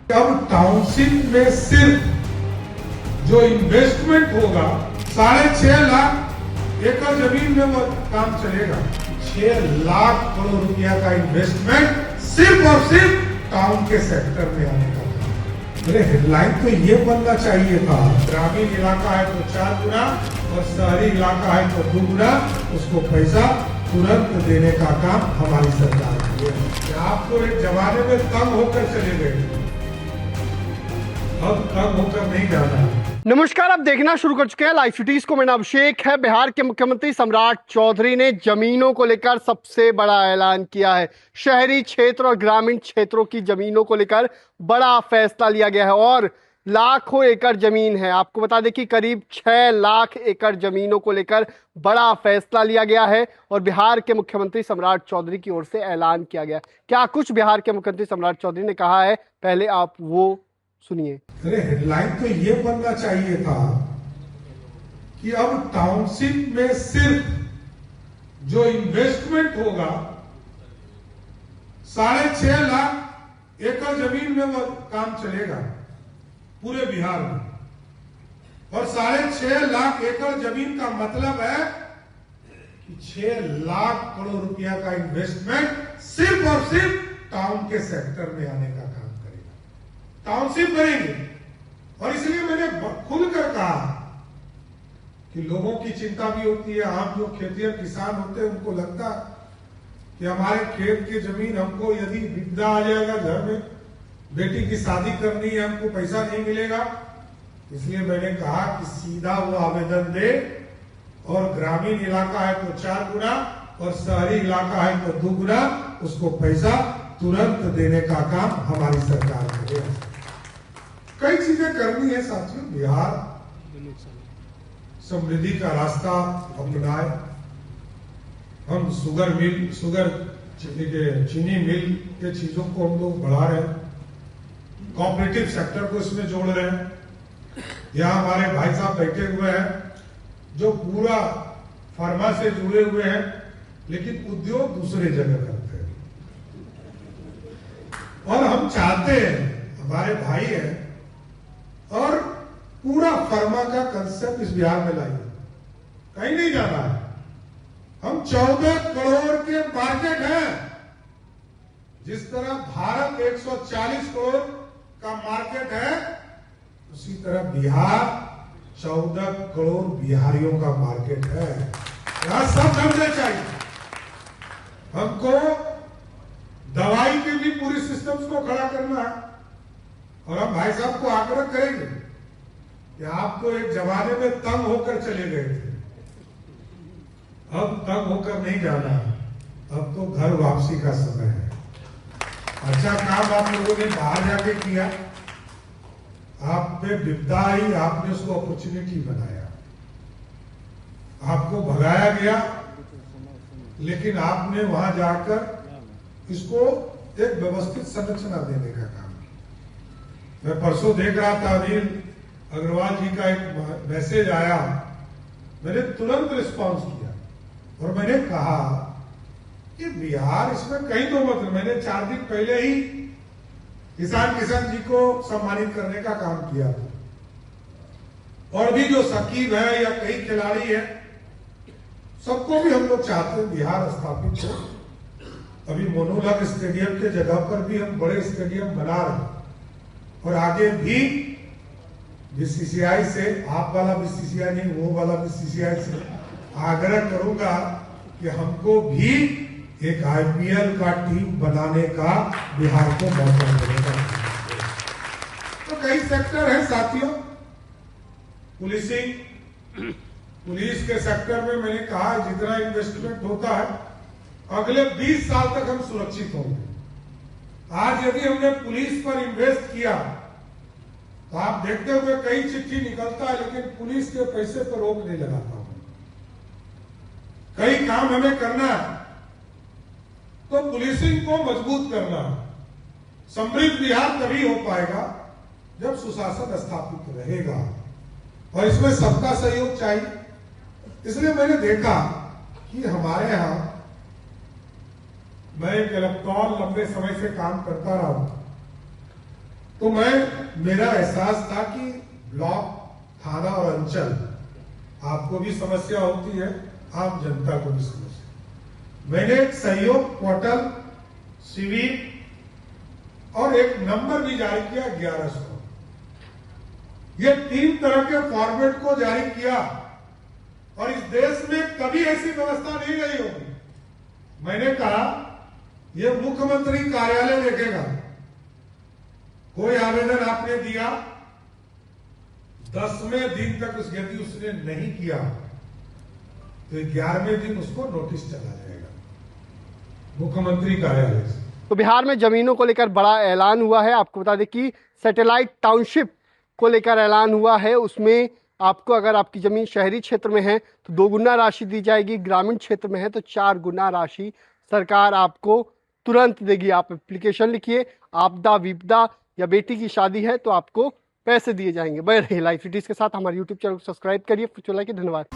अब टाउनशिप में सिर्फ जो इन्वेस्टमेंट होगा 6.5 लाख एकड़ जमीन में वो काम चलेगा। 6 लाख करोड़ रुपया का इन्वेस्टमेंट सिर्फ और सिर्फ टाउन के सेक्टर में आने का। मेरे हेडलाइन तो ये बनना चाहिए था, ग्रामीण इलाका है तो 4 गुना और शहरी इलाका है तो 2 गुना, उसको पैसा तुरंत देने का काम हमारी सरकार की है। आपको एक जमाने में तंग होकर चले गए, अब तंग होकर नहीं जाना है। नमस्कार, आप देखना शुरू कर चुके हैं लाइव सिटीज को। मेरा अभिषेक है। बिहार के मुख्यमंत्री सम्राट चौधरी ने जमीनों को लेकर सबसे बड़ा ऐलान किया है। शहरी क्षेत्र और ग्रामीण क्षेत्रों की जमीनों को लेकर बड़ा फैसला लिया गया है और लाखों एकड़ जमीन है। आपको बता दें कि करीब 6 लाख एकड़ जमीनों को लेकर बड़ा फैसला लिया गया है और बिहार के मुख्यमंत्री सम्राट चौधरी की ओर से ऐलान किया गया। क्या कुछ बिहार के मुख्यमंत्री सम्राट चौधरी ने कहा है, पहले आप वो सुनिए। अरे हेडलाइन तो ये बनना चाहिए था कि अब टाउनशिप में सिर्फ जो इन्वेस्टमेंट होगा 6.5 लाख एकड़ जमीन में वो काम चलेगा पूरे बिहार में। और 6.5 लाख एकड़ जमीन का मतलब है कि 6 लाख करोड़ रुपया का इन्वेस्टमेंट सिर्फ और सिर्फ टाउन के सेक्टर में आने का काम करेगा, टाउनशिप करेंगे। और इसलिए मैंने खुलकर कहा कि लोगों की चिंता भी होती है। आप जो खेतिहर किसान होते हैं उनको लगता कि हमारे खेत की जमीन हमको यदि विपदा आ जाएगा, घर में बेटी की शादी करनी है, हमको पैसा नहीं मिलेगा। इसलिए मैंने कहा कि सीधा वो आवेदन दे और ग्रामीण इलाका है तो 4 गुना और शहरी इलाका है तो 2 गुना, उसको पैसा तुरंत देने का काम हमारी सरकार करेगी। कई चीजें करनी है साथियों। बिहार समृद्धि का रास्ता अपनाए। हम शुगर मिल, चीनी मिल के चीजों को हम लोग बढ़ा रहे हैं, कोऑपरेटिव सेक्टर को इसमें जोड़ रहे हैं। यहाँ हमारे भाई साहब बैठे हुए हैं जो पूरा फार्मा से जुड़े हुए हैं, लेकिन उद्योग दूसरे जगह करते हैं। और हम चाहते हैं, हमारे भाई हैं, और पूरा फार्मा का कंसेप्ट इस बिहार में लाइए। कहीं नहीं जाना है। हम 14 करोड़ के मार्केट हैं। जिस तरह भारत 140 करोड़ का मार्केट है, उसी तरह बिहार 14 करोड़ बिहारियों का मार्केट है। यहां सब समझना चाहिए। हमको दवाई के भी पूरी सिस्टम्स को खड़ा करना है। और हम भाई साहब को आग्रह करेंगे कि आप तो एक जमाने में तंग होकर चले गए थे, अब तंग होकर नहीं जाना है। अब तो घर वापसी का समय है। अच्छा काम आप लोगों ने बाहर जाके किया, आप पे विपदा आई, आपने उसको अपॉर्चुनिटी बनाया। आपको भगाया गया, लेकिन आपने वहां जाकर इसको एक व्यवस्थित संरचना देने का काम किया। मैं परसों देख रहा था, अनिल अग्रवाल जी का एक मैसेज आया, मैंने तुरंत रिस्पांस किया और मैंने कहा कि बिहार इसमें कहीं तो मत। मैंने 4 दिन पहले ही किसान जी को सम्मानित करने का काम किया था। और भी जो सकीब है या कई खिलाड़ी है, सबको भी हम लोग चाहते हैं बिहार स्थापित हो। अभी मोनोलग स्टेडियम के जगह पर भी हम बड़े स्टेडियम बना रहे हैं। और आगे भी बीसीसीआई से, आप वाला बीसीसीआई नहीं, वो वाला बीसीसीआई से आग्रह करूंगा कि हमको भी एक आईपीएल का टीम बनाने का बिहार को मौका मिलेगा। तो कई सेक्टर है साथियों। पुलिसिंग, पुलिस के सेक्टर में मैंने कहा जितना इन्वेस्टमेंट होता है अगले 20 साल तक हम सुरक्षित होंगे। आज यदि हमने पुलिस पर इन्वेस्ट किया तो आप देखते हुए कई चिट्ठी निकलता है, लेकिन पुलिस के पैसे पर रोक नहीं लगाता हूं। कई काम हमें करना है तो पुलिसिंग को मजबूत करना है। समृद्ध बिहार तभी हो पाएगा जब सुशासन स्थापित रहेगा, और इसमें सबका सहयोग चाहिए। इसलिए मैंने देखा कि हमारे यहां, मैं एक इलेक्ट्रॉन लंबे समय से काम करता रहा हूं, तो मेरा एहसास था कि ब्लॉक, थाना और अंचल आपको भी समस्या होती है, आम जनता को भी समस्या। मैंने एक सहयोग पोर्टल, सिविक और एक नंबर भी जारी किया 1100। ये 3 तरह के फॉर्मेट को जारी किया और इस देश में कभी ऐसी व्यवस्था नहीं रही होगी। मैंने कहा ये मुख्यमंत्री कार्यालय देखेगा। कोई आवेदन आपने दिया, 10वें दिन तक यदि उसने नहीं किया तो 11वें दिन उसको नोटिस चला जाएगा मुख्यमंत्री कार्यालय से। तो बिहार में जमीनों को लेकर बड़ा ऐलान हुआ है। आपको बता दें कि सैटेलाइट टाउनशिप को लेकर ऐलान हुआ है। उसमें आपको अगर आपकी जमीन शहरी क्षेत्र में है तो 2 गुना राशि दी जाएगी, ग्रामीण क्षेत्र में है तो 4 गुना राशि सरकार आपको तुरंत देगी। आप एप्लीकेशन लिखिए, आपदा विपदा या बेटी की शादी है तो आपको पैसे दिए जाएंगे। बने रहिए लाइव सिटीज के साथ। हमारे यूट्यूब चैनल को सब्सक्राइब करिए। धन्यवाद।